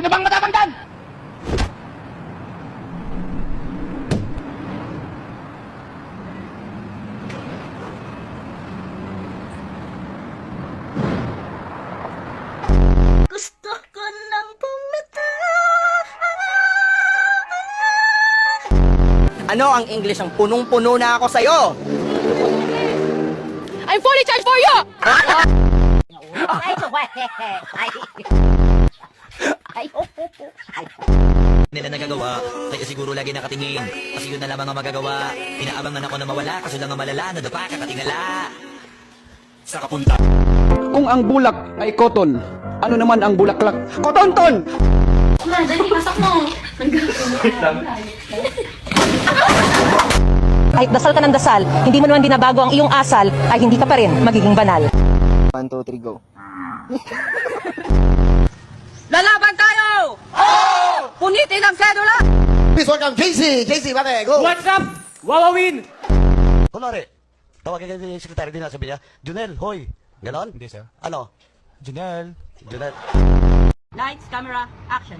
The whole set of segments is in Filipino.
Sino bang matapang dyan? Gusto ko nang pumita. Ano ang English ang punong-puno na ako sa'yo? I'm fully charged for you! Ay, ay, ay. Nila nagagawa, kaya siguro lagi nakatingin. Kasi yun na lamang ang magagawa. Inaabangan ako na mawala, kaso lang ang malala, nadapa kakatingala. Sa kapunta. Kung ang bulak ay cotton, ano naman ang bulaklak? Kotonton! Kahit dasal ka ng dasal, hindi mo naman binabago ang iyong asal, ay hindi ka pa rin magiging banal. 1, 2, 3, go. Lalaban tayo! Oo! Punitin ang sedula! Please welcome JC! JC, pare, go! What's up? Wawawin! Kunwari, tawagin ka yung sekretary din, sabi niya, Junel, hoy. Ganon? Hindi, sir. Ano? Janelle. Junel. Lights, camera, action.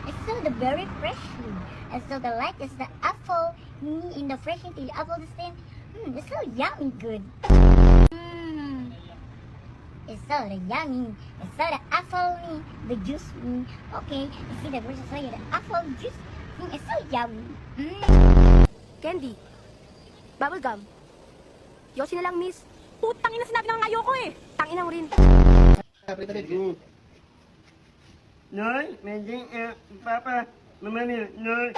It's so the very freshly. And so the light is the apple. In the fresh the apple the same. It's so yummy good. It's so the yummy. It's so the apple the juice. Okay, you see the version so the apple juice. It's so yummy. Candy. Bubblegum. Yosi na lang, miss. Putang ina, sinabi ng ayoko eh. Tangina mo rin. Noy, medyo, papa, mamamil, Noy.